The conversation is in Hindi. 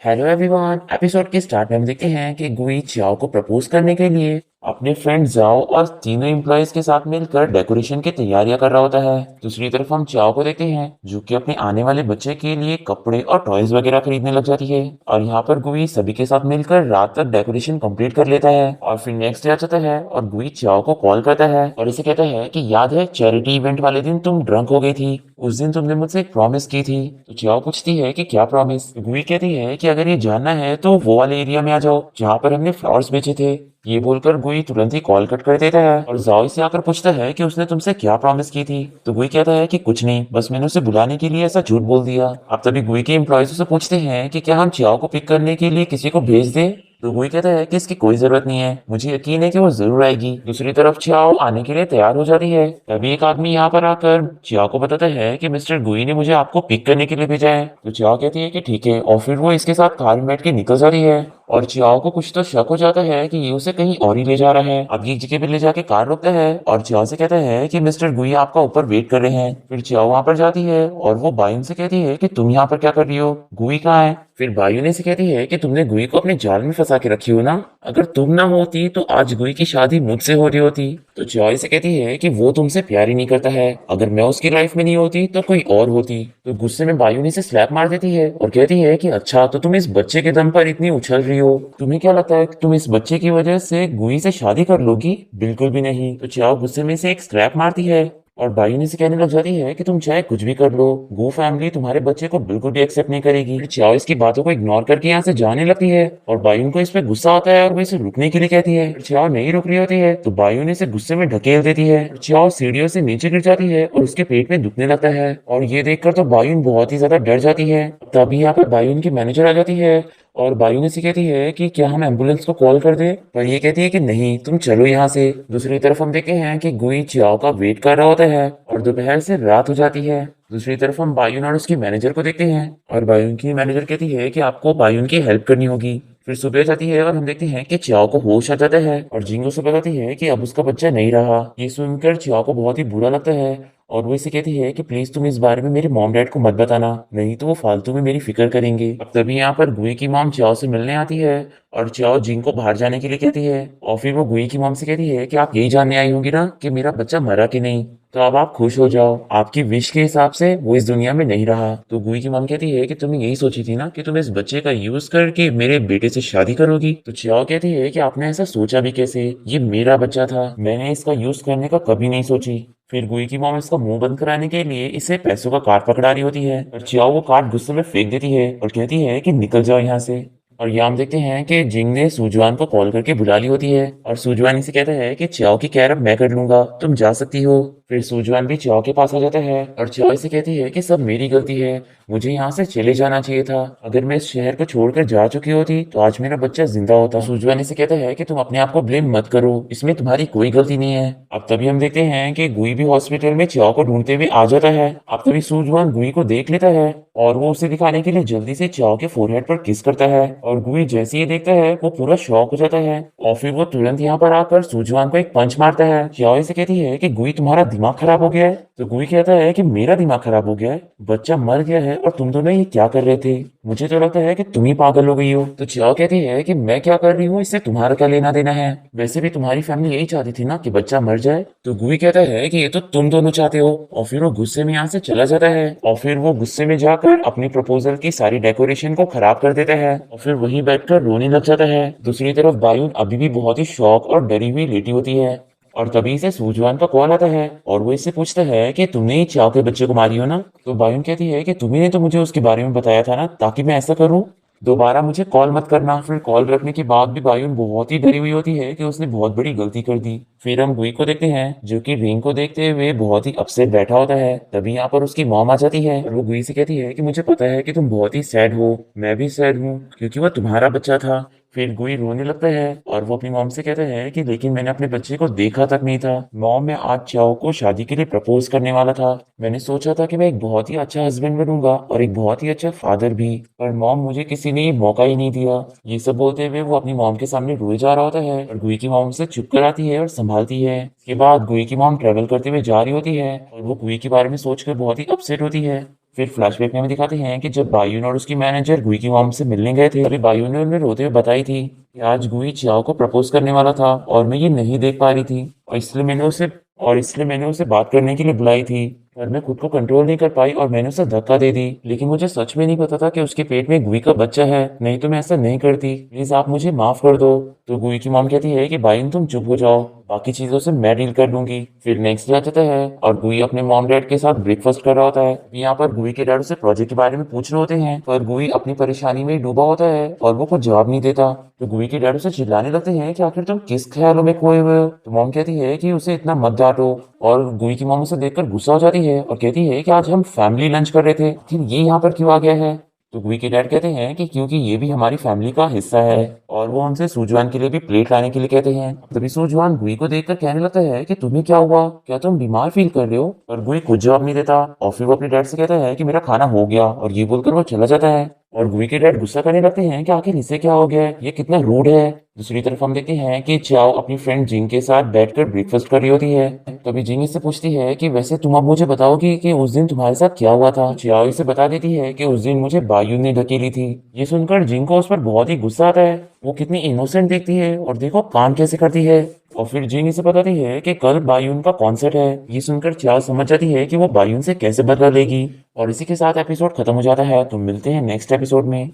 Hello everyone. एपिसोड के स्टार्ट में हम देखते हैं कि गुई चाओ को प्रपोज करने के लिए अपने फ्रेंड जाओ और तीनों एम्प्लॉयज के साथ मिलकर डेकोरेशन की तैयारियां कर रहा होता है। दूसरी तरफ हम चाओ को देखते हैं जो कि अपने आने वाले बच्चे के लिए कपड़े और टॉयज वगैरह खरीदने लग जाती है और यहाँ पर गुई सभी के साथ मिलकर रात तक डेकोरेशन कंप्लीट कर लेता है और फिर नेक्स्ट डे आ जाता है और गुई चाओ को कॉल करता है और इसे कहता है कि याद है चैरिटी इवेंट वाले दिन तुम ड्रंक हो गई थी, उस दिन तुमने मुझसे एक प्रॉमिस की थी। तो चाओ पूछती है कि क्या प्रॉमिस। गुई कहती है कि अगर ये जानना है तो वो वाले एरिया में आ जाओ जहाँ पर हमने फ्लावर्स बेचे थे। ये बोलकर गुई तुरंत ही कॉल कट कर देता है और जाओ से आकर पूछता है कि उसने तुमसे क्या प्रॉमिस की थी। तो गुई कहता है कि कुछ नहीं, बस मैंने उसे बुलाने के लिए ऐसा झूठ बोल दिया। अब तभी गुई के एम्प्लॉयज उसे पूछते हैं कि क्या हम चाओ को पिक करने के लिए किसी को भेज दें। तो गुई कहता है कि इसकी कोई जरूरत नहीं है, मुझे यकीन है कि वो जरूर आएगी। दूसरी तरफ चाओ आने के लिए तैयार हो जाती है। तभी एक आदमी यहाँ पर आकर चाओ को बताता है कि मिस्टर गुई ने मुझे आपको पिक करने के लिए भेजा है। तो चाओ कहती है कि ठीक है और फिर वो इसके साथ कार में बैठ के निकल जाती है और चाओ को कुछ तो शक हो जाता है कि ये उसे कहीं और ही ले जा रहा है। अब एक जगह पे ले जाके कार रोकता है और चाओ से कहता है कि मिस्टर गुई आपका ऊपर वेट कर रहे हैं। फिर चाओ वहां पर जाती है और वो बायुन से कहती है कि तुम यहाँ पर क्या कर रही हो, गुई कहाँ है। फिर बायुन से कहती है कि तुमने गुई को अपने जाल में फंसा के रखी हो ना, अगर तुम ना होती तो आज गुई की शादी मुझसे हो रही होती। तो चाओ से कहती है कि वो तुमसे प्यार ही नहीं करता है, अगर मैं उसकी लाइफ में नहीं होती तो कोई और होती। तो गुस्से में बायुन से स्लैप मार देती है और कहती है कि अच्छा तो तुम इस बच्चे के दम पर इतनी उछल रही हो, तुम्हें क्या लगता है कि तुम इस बच्चे की वजह से गुई से शादी कर लोगी, बिल्कुल भी नहीं। तो चाओ गुस्से में से एक स्क्रैप मारती है और बायुन से कहने लग जाती है कि तुम चाहे कुछ भी कर लो, गो फैमिली तुम्हारे बच्चे को बिल्कुल भी एक्सेप्ट नहीं करेगी। फिर चाओ इसकी बातों को इग्नोर करके यहाँ से जाने लगती है और बायुन को इस पे गुस्सा आता है और वो इसे रुकने के लिए कहती है। फिर चाओ नहीं रुक रही होती है तो बायुन इसे गुस्से में ढकेल देती है। चाओ सीढ़ियों से नीचे गिर जाती है और उसके पेट में दुखने लगता है और ये देखकर तो बायुन बहुत ही ज्यादा डर जाती है। तभी यहाँ पर बायुन की मैनेजर आ जाती है और बायुन से कहती है कि क्या हम एम्बुलेंस को कॉल कर दें, पर ये कहती है कि नहीं तुम चलो यहाँ से। दूसरी तरफ हम देखते हैं कि गुई चाओ का वेट कर रहा होता है और दोपहर से रात हो जाती है। दूसरी तरफ हम बायुन और उसकी मैनेजर को देखते हैं और बायुन की मैनेजर कहती है कि आपको बायुन की हेल्प करनी होगी। फिर सुबह जाती है और हम देखते हैं कि चाओ को होश आ जाता है और जिंगो से बताती है कि अब उसका बच्चा नहीं रहा। ये सुनकर चाओ को बहुत ही बुरा लगता है और वो इसे कहती है कि प्लीज तुम इस बारे में मेरे मॉम डैड को मत बताना, नहीं तो वो फालतू में मेरी फिक्र करेंगे। अब तभी यहाँ पर गुई की मॉम चाओ से मिलने आती है और चाओ जिंग को बाहर जाने के लिए कहती है और फिर वो गुई की मॉम से कहती है कि आप यही जानने आई होंगी ना कि मेरा बच्चा मरा कि नहीं, तो अब आप खुश हो जाओ, आपकी विश के हिसाब से वो इस दुनिया में नहीं रहा। तो गुई की मॉम कहती है कि तुमने यही सोची थी ना कि तुम इस बच्चे का यूज करके मेरे बेटे से शादी करोगी। तो चाओ कहती है कि आपने ऐसा सोचा भी कैसे, ये मेरा बच्चा था, मैंने इसका यूज करने का कभी नहीं सोची। फिर गुई की मॉम इसका मुंह बंद कराने के लिए इसे पैसों का कार्ड पकड़ा रही होती है और चाओ वो कार्ड गुस्से में फेंक देती है और कहती है कि निकल जाओ यहाँ से। और यहाँ हम देखते हैं कि जिंग ने सूजवान को कॉल करके बुला ली होती है और सूजवान इसे कहता है कि चाओ की केयर अब मैं कर लूंगा, तुम जा सकती हो। फिर सूजवान भी चाओ के पास आ जाता है और चाओ इसे कहती है कि सब मेरी गलती है, मुझे यहाँ से चले जाना चाहिए था, अगर मैं इस शहर को छोड़कर जा चुकी होती तो आज मेरा बच्चा जिंदा होता। सूजवान इसे कहता है कि तुम अपने आप को ब्लेम मत करो, इसमें तुम्हारी कोई गलती नहीं है। अब तभी हम देखते हैं कि गुई भी हॉस्पिटल में चाओ को ढूंढते हुए आ जाता है। अब तभी सूजवान गुई को देख लेता है और वो उसे दिखाने के लिए जल्दी से चाओ के फोरहेड पर किस करता है और गुई जैसे ही देखता है वो पूरा शॉक हो जाता है और फिर वो तुरंत यहाँ पर आकर सूजवान को एक पंच मारता है। चाओ इसे कहती है कि गुई तुम्हारा दिमाग खराब हो गया है। तो गुई कहता है कि मेरा दिमाग खराब हो गया है, बच्चा मर गया है और तुम दोनों ये क्या कर रहे थे, मुझे तो लगता है कि तुम ही पागल हो गई हो। तो चाओ कहती है कि मैं क्या कर रही हूँ इससे तुम्हारा क्या लेना देना है, वैसे भी तुम्हारी फैमिली यही चाहती थी ना कि बच्चा मर जाए। तो गुई कहता है कि ये तो तुम दोनों चाहते हो और फिर वो गुस्से में यहाँ से चला जाता है और फिर वो गुस्से में जाकर अपनी प्रपोजल की सारी डेकोरेशन को खराब कर देता है और फिर वहीं बैठकर रोने लग जाता है। दूसरी तरफ बायुन अभी भी बहुत ही शौक और डरी हुई लेटी होती है और तभी से सूजवान का कॉल आता है और वो इससे पूछता है कि तुमने ही चाव के बच्चे को मारी हो ना। तो बायुन कहती है कि तुम्ही ने तो मुझे उसके बारे में बताया था ना ताकि मैं ऐसा करूं, दोबारा मुझे कॉल मत करना। फिर कॉल रखने के बाद भी बायुन बहुत ही डरी हुई होती है कि उसने बहुत बड़ी गलती कर दी। फिर हम गुई को देखते हैं जो कि रिंग को देखते हुए बहुत ही अपसेट बैठा होता है। तभी यहाँ पर उसकी मॉम आ जाती है और वो गुई से कहती है कि मुझे पता है कि तुम बहुत ही सैड हो, मैं भी सैड हूँ क्योंकि वह तुम्हारा बच्चा था। फिर गुई रोने लगता है और वो अपनी मॉम से कहता है कि लेकिन मैंने अपने बच्चे को देखा तक नहीं था मॉम, मैं आज चाओ को शादी के लिए प्रपोज करने वाला था, मैंने सोचा था कि मैं एक बहुत ही अच्छा हस्बैंड बनूंगा और एक बहुत ही अच्छा फादर भी, पर मॉम मुझे किसी ने मौका ही नहीं दिया। ये सब बोलते हुए वो अपनी मॉम के सामने रोए जा रहा होता है और गुई की मॉम से चुप कराती है और संभालती है। इसके बाद गुई की मॉम ट्रेवल करते हुए जा रही होती है और वो गुई के बारे में सोचकर बहुत ही अपसेट होती है। फिर फ्लैशबैक में हमें दिखाते हैं कि जब बायून और उसकी मैनेजर गुई की मॉम से मिलने गए थे, तभी बायून ने उन्हें रोते हुए बताई थी कि आज गुई चाओ को प्रपोज करने वाला था और मैं ये नहीं देख पा रही थी, और इसलिए मैंने उसे बात करने के लिए बुलाई थी। पर मैं खुद को कंट्रोल नहीं कर पाई और मैंने उसे धक्का दे दी, लेकिन मुझे सच में नहीं पता था कि उसके पेट में गुई का बच्चा है, नहीं तो मैं ऐसा नहीं करती, प्लीज आप मुझे माफ कर दो। तो गुई की मॉम कहती है कि बायून तुम चुप हो जाओ, बाकी चीजों से मैं डील कर लूंगी। फिर नेक्स्ट डे आ जाता है और गुई अपने मॉम डैड के साथ ब्रेकफास्ट कर रहा होता है। यहाँ पर गुई के डैड उसे प्रोजेक्ट के बारे में पूछ रहे होते हैं, पर गुई अपनी परेशानी में ही डूबा होता है और वो कुछ जवाब नहीं देता। तो गुई के डैड उसे चिल्लाने लगते हैं कि आखिर तुम किस ख्यालों में खोए हुए हो। तो मॉम कहती है कि उसे इतना मत डांटो, और गुई की मॉम उसे देखकर गुस्सा हो जाती है और कहती है कि आज हम फैमिली लंच कर रहे थे, फिर ये यहाँ पर क्यों आ गया है। तो गुई के डैड कहते हैं कि क्योंकि ये भी हमारी फैमिली का हिस्सा है, और वो उनसे सूजवान के लिए भी प्लेट लाने के लिए कहते हैं। तभी सूजवान गुई को देखकर कहने लगता है कि तुम्हें क्या हुआ, क्या तुम बीमार फील कर रहे हो। पर गुई कुछ जवाब नहीं देता और फिर वो अपने डैड से कहता है कि मेरा खाना हो गया, और ये बोलकर वो चला जाता है। और गुई के डैड गुस्सा करने लगते हैं कि आखिर इसे क्या हो गया है, ये कितना रूड है। दूसरी तरफ हम देखते हैं कि चाओ अपनी फ्रेंड जिंग के साथ बैठकर ब्रेकफास्ट कर रही होती है। तभी जिंग इससे पूछती है कि वैसे तुम अब मुझे बताओगी कि उस दिन तुम्हारे साथ क्या हुआ था। चाओ इसे बता देती है कि उस दिन मुझे बायून ने ढकेली थी। ये सुनकर जिंग को उस पर बहुत ही गुस्सा आता है, वो कितनी इनोसेंट दिखती है और देखो काम कैसे करती है। और फिर जिंग इसे बताती है कि कल बायून का कॉन्सर्ट है। ये सुनकर चाओ समझ जाती है कि वो बायून से कैसे बदला लेगी। और इसी के साथ एपिसोड खत्म हो जाता है। तो मिलते हैं नेक्स्ट एपिसोड में।